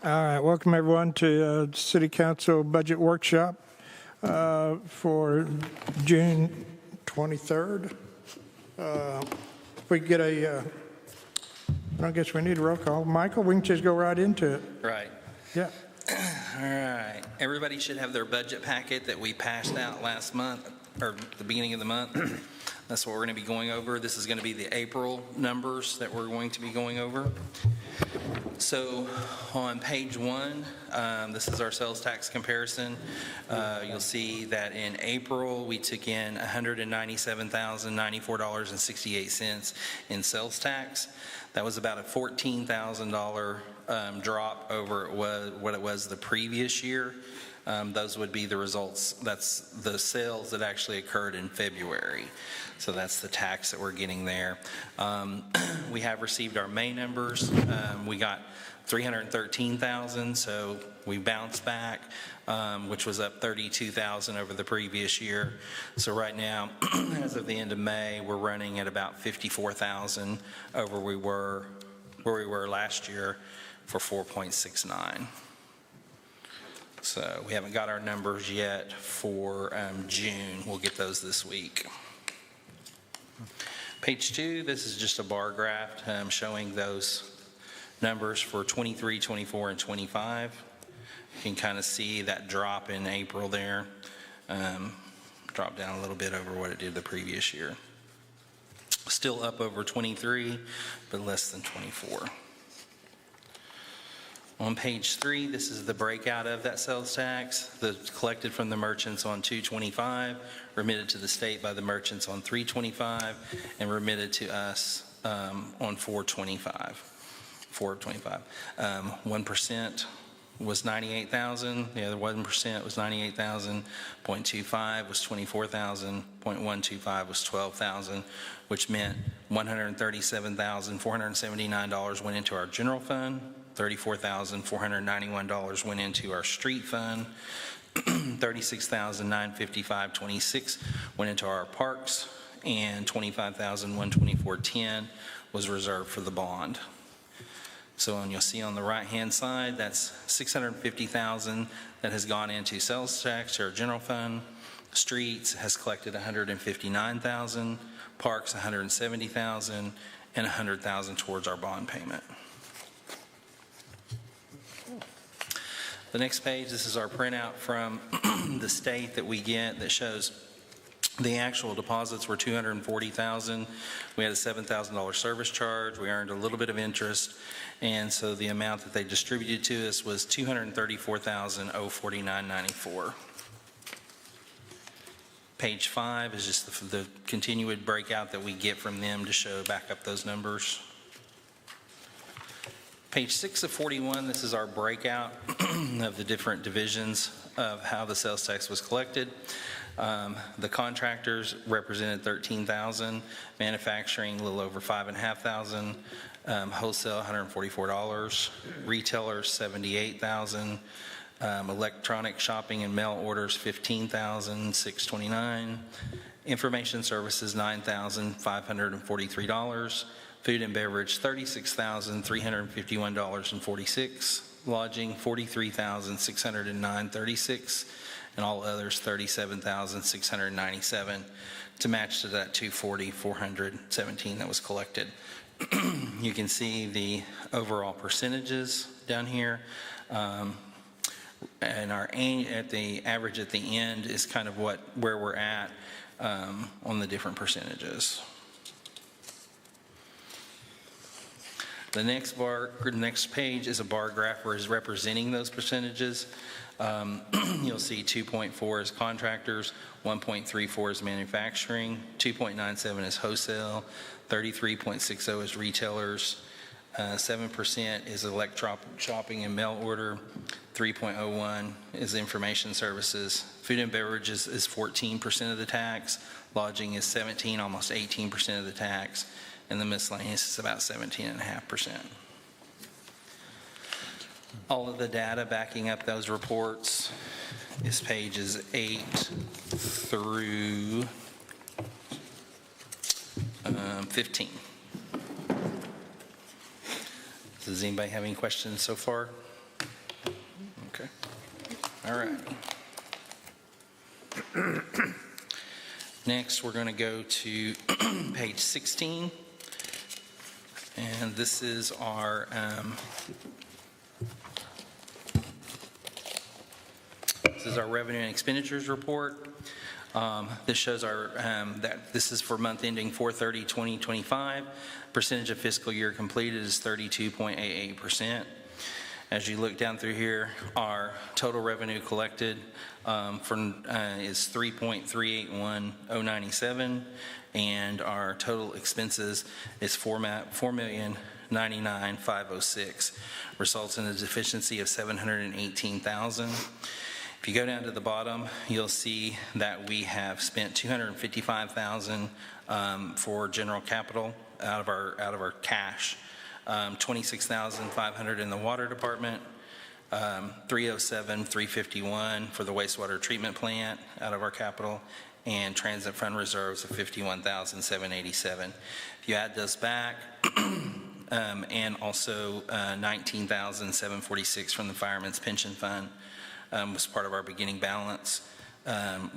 All right, welcome everyone to City Council Budget Workshop for June 23rd. If we get I guess we need a roll call. Michael, we can just go right into it. Right. Yeah. All right. Everybody should have their budget packet that we passed out last month, or the beginning of the month. That's what we're going to be going over. This is going to be the April numbers that we're going to be going over. So on page 1, this is our sales tax comparison. You'll see that in April, we took in $197,094.68 in sales tax. That was about a $14,000 drop over what it was the previous year. Those would be the results. That's the sales that actually occurred in February. So that's the tax that we're getting there. We have received our May numbers. We got $313,000, so we bounced back, which was up $32,000 over the previous year. So right now, as of the end of May, we're running at about $54,000 over where we were last year for 4.69. So we haven't got our numbers yet for June. We'll get those this week. Page 2, this is just a bar graph showing those numbers for 23, 24, and 25. You can kind of see that drop in April there. Dropped down a little bit over what it did the previous year. Still up over 23, but less than 24. On page 3, this is the breakout of that sales tax that's collected from the merchants on 2/25, remitted to the state by the merchants on 3/25, and remitted to us on 4/25. 1% was 98,000. The other 1% was 98,000. 0.25 was 24,000. 0.125 was 12,000, which meant $137,479 went into our general fund. $34,491 went into our street fund. $36,955.26 went into our parks, and $25,124.10 was reserved for the bond. So, and you'll see on the right-hand side, that's $650,000 that has gone into sales tax or general fund. Streets has collected $159,000, parks $170,000, and $100,000 towards our bond payment. The next page, this is our printout from the state that we get that shows the actual deposits were $240,000. We had a $7,000 service charge. We earned a little bit of interest, and so the amount that they distributed to us was $234,049.94. Page 5 is just the continued breakout that we get from them to show back up those numbers. Page 6 of 41, this is our breakout of the different divisions of how the sales tax was collected. The contractors represented $13,000, manufacturing a little over $5,500, wholesale $144, retailers $78,000, electronic shopping and mail orders $15,629, information services $9,543, food and beverage $36,351.46, lodging $43,609.36, and all others $37,697 to match to that $240,417 that was collected. You can see the overall percentages down here, and our at the average at the end is kind of where we're at on the different percentages. The next page is a bar graph where it's representing those percentages. You'll see 2.4 is contractors, 1.34 is manufacturing, 2.97 is wholesale, 33.60 is retailers, 7% is electronic shopping and mail order, 3.01 is information services. Food and beverages is 14% of the tax, lodging is 17, almost 18% of the tax, and the miscellaneous is about 17.5%. All of the data backing up those reports is pages 8 through 15. Does anybody have any questions so far? Okay. All right. Next, we're going to go to page 16. And this is our revenue and expenditures report. This shows our that this is for month ending 4/30/2025. Percentage of fiscal year completed is 32.88%. As you look down through here, our total revenue collected is 3.381097, and our total expenses is $4,099,506, results in a deficiency of $718,000. If you go down to the bottom, you'll see that we have spent $255,000 for general capital out of our cash, $26,500 in the water department, $307,351 for the wastewater treatment plant out of our capital, and transit fund reserves of $51,787. If you add those back, and also $19,746 from the fireman's pension fund was part of our beginning balance,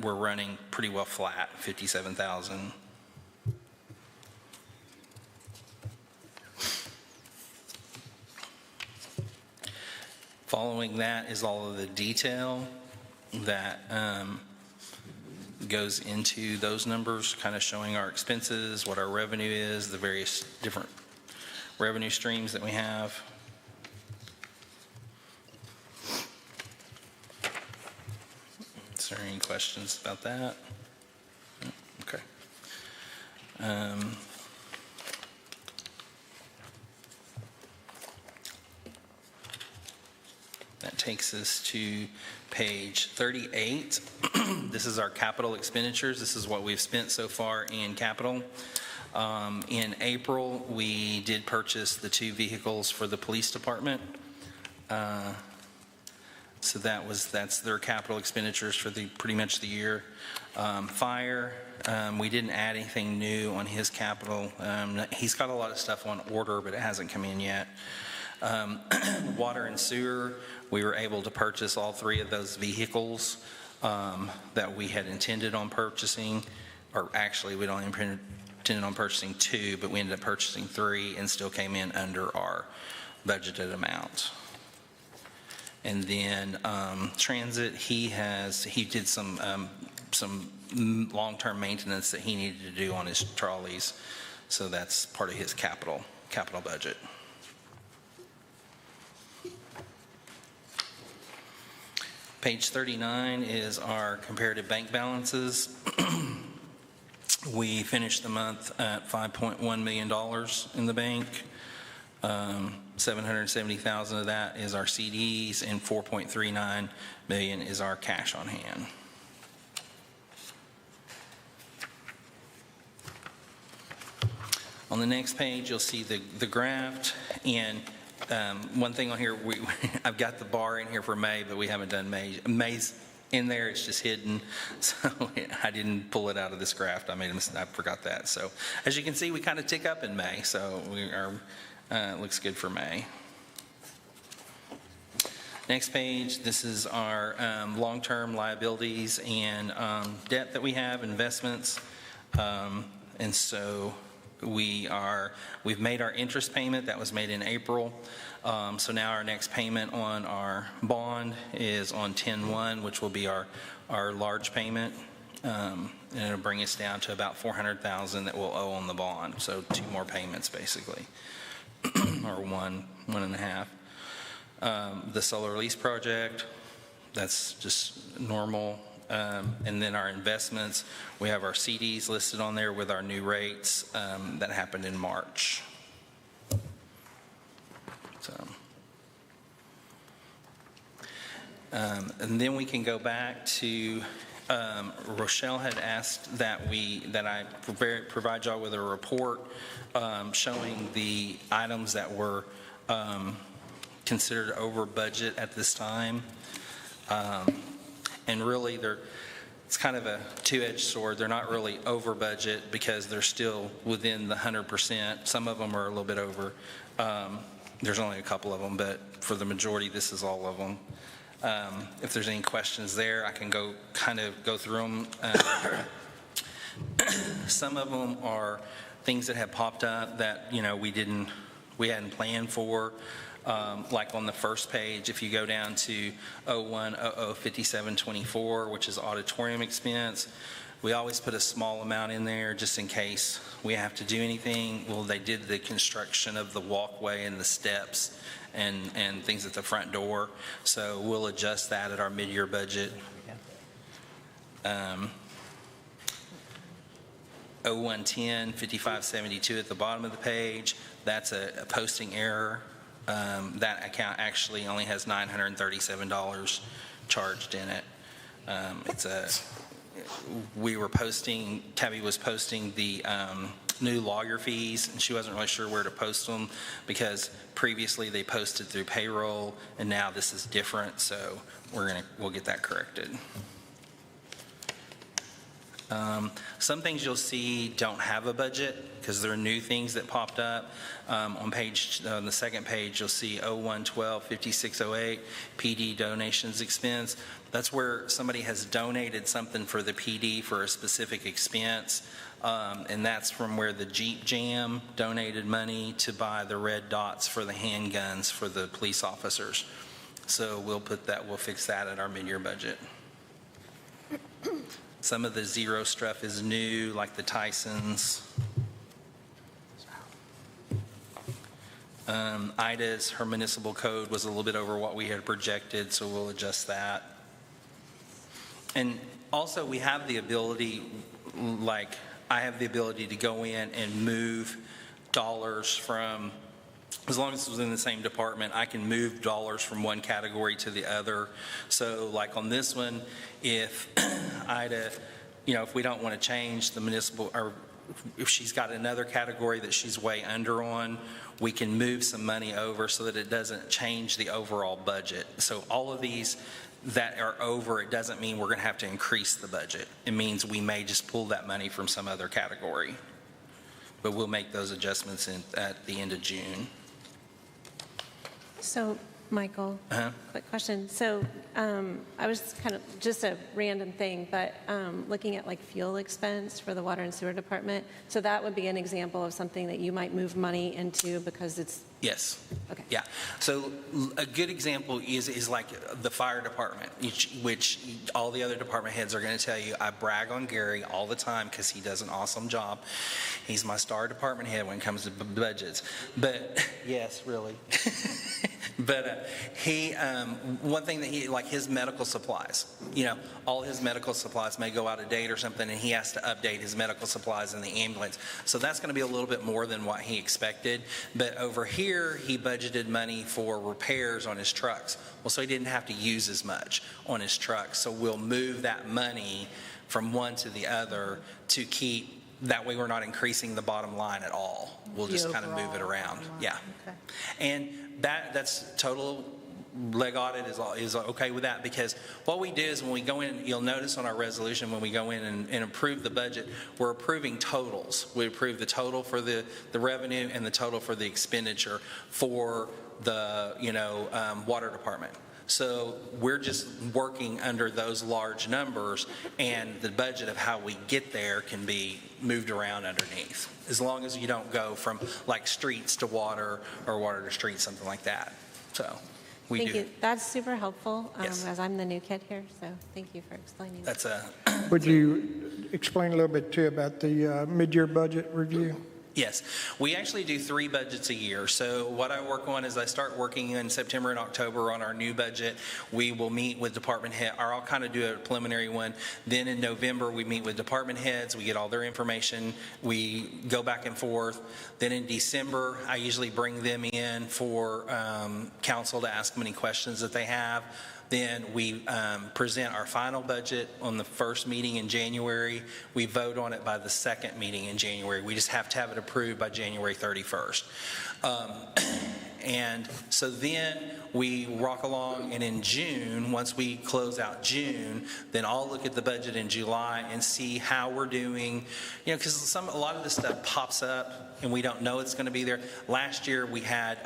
we're running pretty well flat, $57,000. Following that is all of the detail that goes into those numbers, kind of showing our expenses, what our revenue is, the various different revenue streams that we have. Is there any questions about that? Okay. That takes us to page 38. This is our capital expenditures. This is what we've spent so far in capital. In April, we did purchase the 2 vehicles for the police department. So that's their capital expenditures for pretty much the year. Fire, we didn't add anything new on his capital. He's got a lot of stuff on order, but it hasn't come in yet. Water and sewer, we were able to purchase all 3 of those vehicles that we had intended on purchasing, or actually we don't intended on purchasing 2, but we ended up purchasing 3 and still came in under our budgeted amount. And then transit, he did some long-term maintenance that he needed to do on his trolleys, so that's part of his capital budget. Page 39 is our comparative bank balances. We finished the month at $5.1 million in the bank. $770,000 of that is our CDs, and $4.39 million is our cash on hand. On the next page, you'll see the graph, and one thing on here, I've got the bar in here for May, but we haven't done May. May's in there, it's just hidden, so I didn't pull it out of this graph. I forgot that. So as you can see, we kind of tick up in May, so it looks good for May. Next page, this is our long-term liabilities and debt that we have, investments, and so we've made our interest payment that was made in April. So now our next payment on our bond is on 10/1, which will be our large payment, and it'll bring us down to about $400,000 that we'll owe on the bond. So 2 more payments basically, or one and a half. The solar lease project, that's just normal. And then our investments, we have our CDs listed on there with our new rates that happened in March. And then we can go back to Rochelle had asked that I provide y'all with a report showing the items that were considered over budget at this time. And really, it's kind of a two-edged sword. They're not really over budget because they're still within the 100%. Some of them are a little bit over. There's only a couple of them, but for the majority, this is all of them. If there's any questions there, I can go through them. Some of them are things that have popped up that, we hadn't planned for. Like on the first page, if you go down to 01005724, which is auditorium expense, we always put a small amount in there just in case we have to do anything. Well, they did the construction of the walkway and the steps and things at the front door, so we'll adjust that at our mid-year budget. 01105572 at the bottom of the page, that's a posting error. That account actually only has $937 charged in it. Tabby was posting the new lawyer fees, and she wasn't really sure where to post them because previously they posted through payroll, and now this is different, so we'll get that corrected. Some things you'll see don't have a budget because they're new things that popped up. On the second page, you'll see 01125608 PD donations expense. That's where somebody has donated something for the PD for a specific expense, and that's from where the Jeep Jam donated money to buy the red dots for the handguns for the police officers. So we'll fix that at our mid-year budget. Some of the zero stuff is new, like the Tysons. IDA's, her municipal code was a little bit over what we had projected, so we'll adjust that. And also we have the ability, I have the ability to go in and move dollars from, as long as it's within the same department, I can move dollars from one category to the other. So like on this one, if IDA, if we don't want to change the municipal, or if she's got another category that she's way under on, we can move some money over so that it doesn't change the overall budget. So all of these that are over, it doesn't mean we're going to have to increase the budget. It means we may just pull that money from some other category. But we'll make those adjustments at the end of June. So, Michael, quick question. So I was kind of just a random thing, but looking at like fuel expense for the water and sewer department, so that would be an example of something that you might move money into because it's... Yes. Okay. Yeah. So a good example is like the fire department, which all the other department heads are going to tell you. I brag on Gary all the time because he does an awesome job. He's my star department head when it comes to budgets. But yes, really. But one thing that he, like his medical supplies, all his medical supplies may go out of date or something, and he has to update his medical supplies in the ambulance. So that's going to be a little bit more than what he expected. But over here, he budgeted money for repairs on his trucks. Well, so he didn't have to use as much on his trucks. So we'll move that money from one to the other to keep, that way we're not increasing the bottom line at all. We'll just kind of move it around. Yeah. Okay. And that's total leg audit is okay with that, because what we do is when we go in, you'll notice on our resolution when we go in and approve the budget, we're approving totals. We approve the total for the revenue and the total for the expenditure for the water department. So we're just working under those large numbers, and the budget of how we get there can be moved around underneath, as long as you don't go from like streets to water or water to streets, something like that. So we Thank do. you. That's super helpful, Yes. as I'm the new kid here, so thank you for explaining that. That's Would you explain a little bit too about the mid-year budget review? Yes, we actually do 3 budgets a year. So what I work on is I start working in September and October on our new budget. We will meet with department head, or I'll kind of do a preliminary one. Then in November, we meet with department heads. We get all their information. We go back and forth. Then in December, I usually bring them in for council to ask them any questions that they have. Then we present our final budget on the first meeting in January. We vote on it by the second meeting in January. We just have to have it approved by January 31st. And so then we rock along, and in June, once we close out June, then I'll look at the budget in July and see how we're doing, because a lot of this stuff pops up and we don't know it's going to be there. Last year we had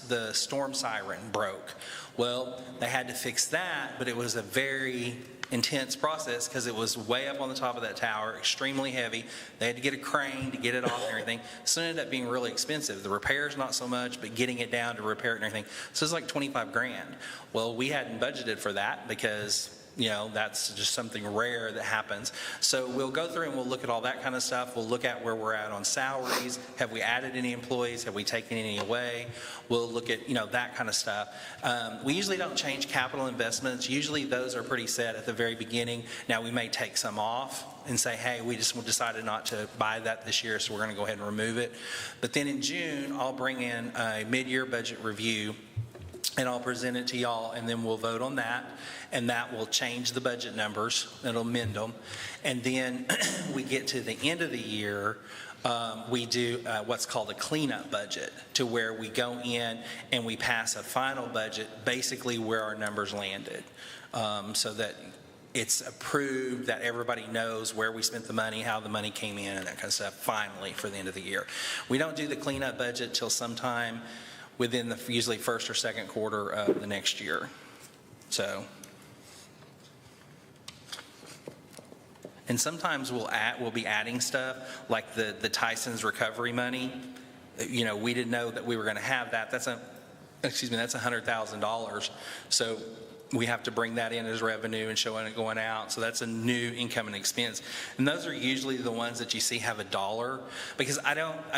the storm siren broke. Well, they had to fix that, but it was a very intense process because it was way up on the top of that tower, extremely heavy. They had to get a crane to get it off and everything. So it ended up being really expensive. The repairs not so much, but getting it down to repair it and everything. So it's like 25 grand. Well, we hadn't budgeted for that because that's just something rare that happens. So we'll go through and we'll look at all that kind of stuff. We'll look at where we're at on salaries. Have we added any employees? Have we taken any away? We'll look at, that kind of stuff. We usually don't change capital investments. Usually those are pretty set at the very beginning. Now we may take some off and say, hey, we just decided not to buy that this year, so we're going to go ahead and remove it. But then in June, I'll bring in a mid-year budget review and I'll present it to y'all, and then we'll vote on that, and that will change the budget numbers. It'll amend them. And then we get to the end of the year, we do what's called a cleanup budget, to where we go in and we pass a final budget, basically where our numbers landed, so that it's approved, that everybody knows where we spent the money, how the money came in, and that kind of stuff, finally, for the end of the year. We don't do the cleanup budget till sometime within the usually first or second quarter of the next year. So, and sometimes we'll be adding stuff like the Tyson's recovery money. We didn't know that we were going to have that. That's $100,000. So we have to bring that in as revenue and showing it going out. So that's a new income and expense. And those are usually the ones that you see have a dollar, because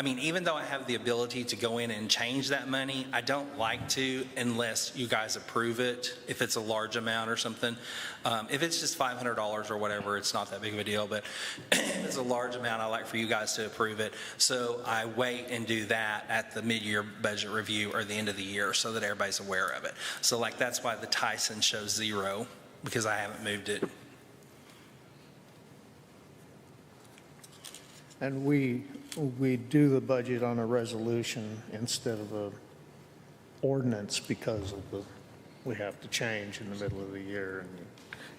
even though I have the ability to go in and change that money, I don't like to unless you guys approve it, if it's a large amount or something. If it's just $500 or whatever, it's not that big of a deal, but if it's a large amount, I like for you guys to approve it. So I wait and do that at the mid-year budget review or the end of the year so that everybody's aware of it. So that's why the Tyson shows 0, because I haven't moved it. And we do the budget on a resolution instead of a ordinance because of we have to change in the middle of the year. And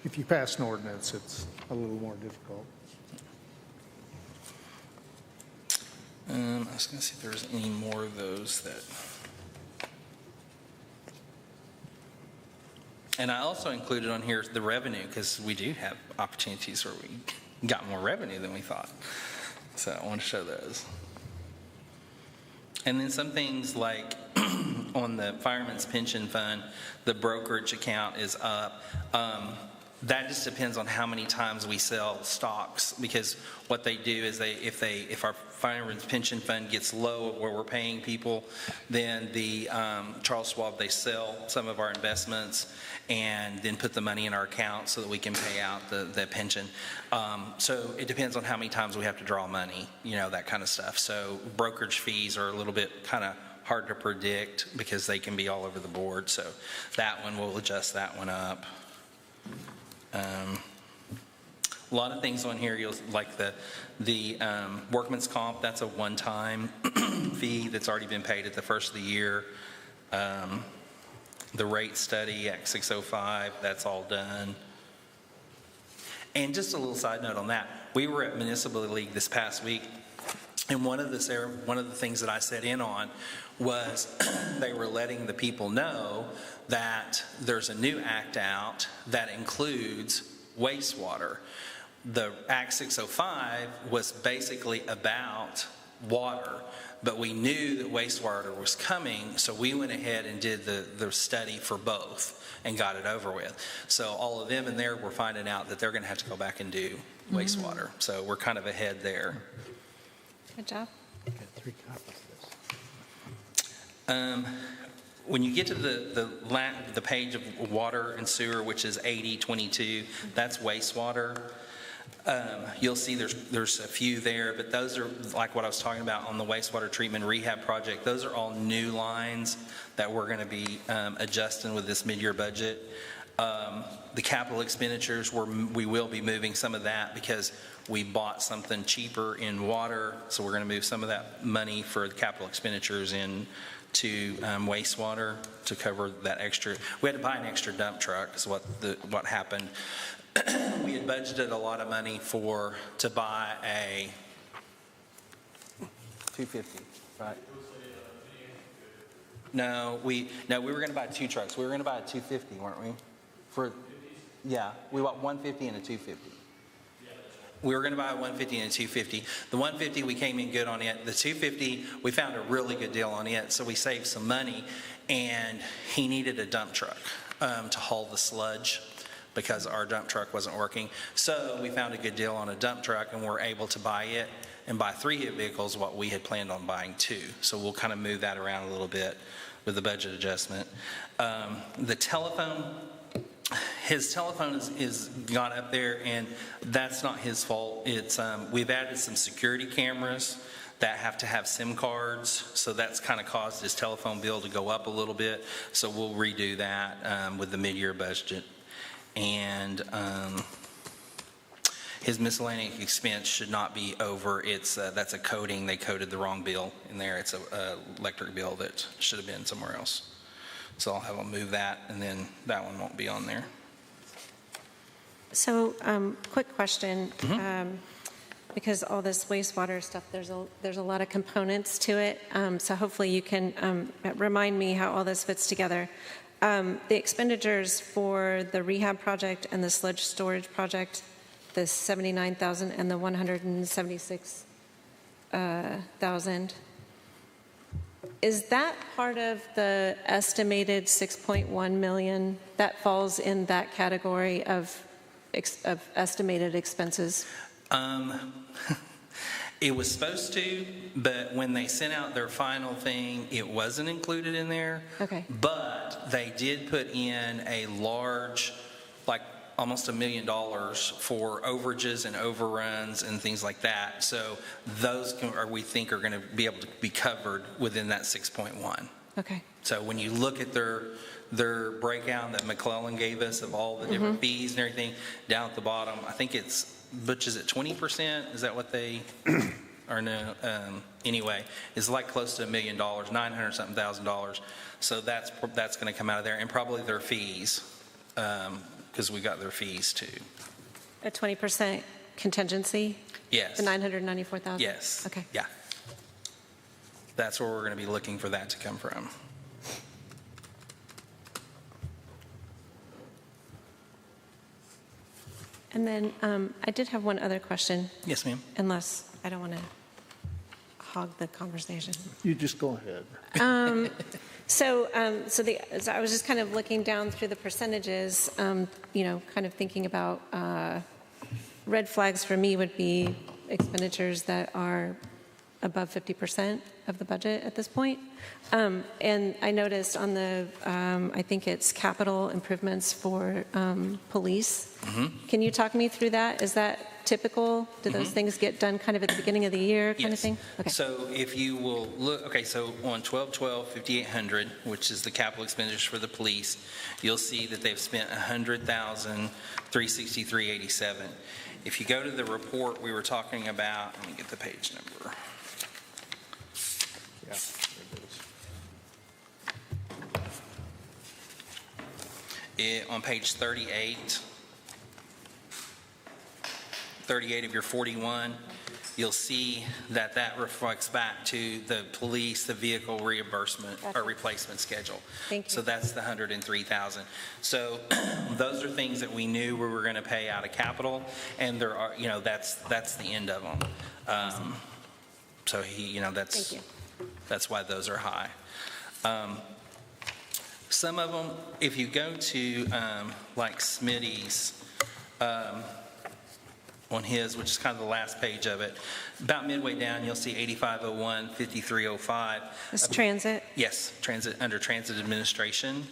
if you pass an ordinance, it's a little more difficult. I was going to see if there's any more of those that. And I also included on here the revenue, because we do have opportunities where we got more revenue than we thought. So I want to show those. And then some things like on the Fireman's Pension Fund, the brokerage account is up. That just depends on how many times we sell stocks, because what they do is if our Fireman's Pension Fund gets low where we're paying people, then the Charles Schwab, they sell some of our investments and then put the money in our account so that we can pay out the pension. So it depends on how many times we have to draw money, that kind of stuff. So brokerage fees are a little bit kind of hard to predict because they can be all over the board. So that one, we'll adjust that one up. A lot of things on here, like the workman's comp, that's a one-time fee that's already been paid at the first of the year. The rate study, Act 605, that's all done. And just a little side note on that, we were at Municipal League this past week, and one of the things that I sat in on was they were letting the people know that there's a new act out that includes wastewater. The Act 605 was basically about water, but we knew that wastewater was coming, so we went ahead and did the study for both and got it over with. So all of them in there were finding out that they're going to have to go back and do wastewater. So we're kind of ahead there. Good job. Got 3 copies of this. When you get to the page of water and sewer, which is 8022, that's wastewater. You'll see there's a few there, but those are like what I was talking about on the wastewater treatment rehab project. Those are all new lines that we're going to be adjusting with this mid-year budget. The capital expenditures, we will be moving some of that because we bought something cheaper in water, so we're going to move some of that money for the capital expenditures to wastewater to cover that extra. We had to buy an extra dump truck is what happened. We had budgeted a lot of money to buy a 250, right? No, we were going to buy 2 trucks. We were going to buy a 250, weren't we? Yeah, we bought 150 and a 250. We were going to buy a 150 and a 250. The 150, we came in good on it. The 250, we found a really good deal on it, so we saved some money, and he needed a dump truck to haul the sludge because our dump truck wasn't working. So we found a good deal on a dump truck, and we're able to buy it and buy 3 hit vehicles, what we had planned on buying 2. So we'll kind of move that around a little bit with the budget adjustment. The telephone, his telephone is gone up there, and that's not his fault. It's we've added some security cameras that have to have SIM cards, so that's kind of caused his telephone bill to go up a little bit. So we'll redo that with the mid-year budget. And his miscellaneous expense should not be over. That's a coding. They coded the wrong bill in there. It's a electric bill that should have been somewhere else. So I'll have them move that, and then that one won't be on there. So, quick question, because all this wastewater stuff, there's a lot of components to it. So hopefully you can remind me how all this fits together. The expenditures for the rehab project and the sludge storage project, the 79,000 and the 176,000. Is that part of the estimated 6.1 million that falls in that category of estimated expenses? It was supposed to, but when they sent out their final thing, it wasn't included in there. Okay. But they did put in a large, like almost $1 million for overages and overruns and things like that. So those we think are going to be able to be covered within that 6.1. Okay. So when you look at their breakdown that McClellan gave us of all the different fees and everything, down at the bottom, I think it's, Butch, is it 20%? Is that what they, or no? Anyway, it's like close to $1 million, $900-something thousand. So that's going to come out of there, and probably their fees, because we got their fees too. A 20% contingency? Yes. The 994,000? Yes. Okay. Yeah. That's where we're going to be looking for that to come from. And then I did have one other question, Yes, ma'am. unless I don't want to hog the conversation. You just go ahead. So I was just kind of looking down through the percentages, kind of thinking about red flags for me would be expenditures that are above 50% of the budget at this point. And I noticed on the, I think it's capital improvements for police. Can you talk me through that? Is that typical? Do those things get done kind of at the beginning of the year kind of thing? Okay. So if you will look, so on 12/12/5800, which is the capital expenditures for the police, you'll see that they've spent $100,363.87. If you go to the report we were talking about, let me get the page number. Yeah, it is. On page 38 of your 41, you'll see that reflects back to the police, the vehicle reimbursement or Gotcha. replacement schedule. Thank you. So that's the 103,000. So those are things that we knew we were going to pay out of capital, and there are, that's the end of them. So Thank you. that's why those are high. Some of them, if you go to like Smitty's, on his, which is kind of the last page of it, about midway down, you'll see 8501, 5305. This transit? Yes, under transit administration.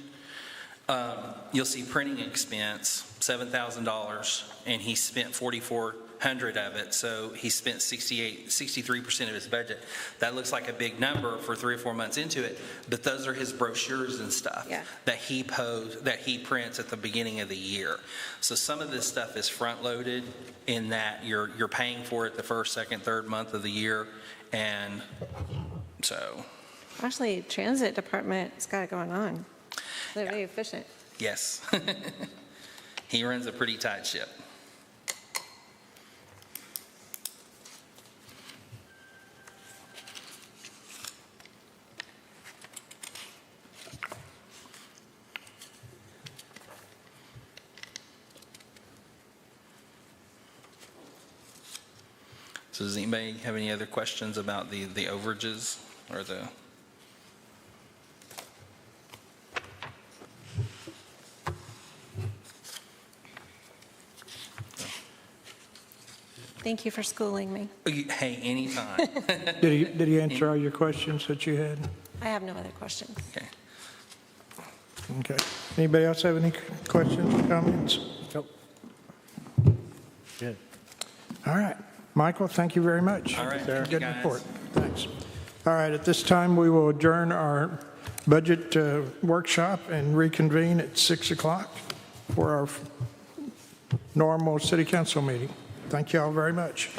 You'll see printing expense, $7,000, and he spent $4,400 of it, so he spent 63% of his budget. That looks like a big number for 3 or 4 months into it, but those are his brochures and stuff that he prints at the beginning of the year. So some of this stuff is front-loaded in that you're paying for it the first, second, third month of the year, and so. Actually, transit department's got it going on. They're very efficient. Yes. He runs a pretty tight ship. So does anybody have any other questions about the overages or the? Thank you for schooling me. Hey, anytime. Did he answer all your questions that you had? I have no other questions. Okay. Okay. Anybody else have any questions, comments? Nope. Good. All right. Michael, thank you very much. All right. For Thank you, Good guys. report. Thanks. All right, at this time, we will adjourn our budget workshop and reconvene at 6 o'clock for our normal city council meeting. Thank you all very much.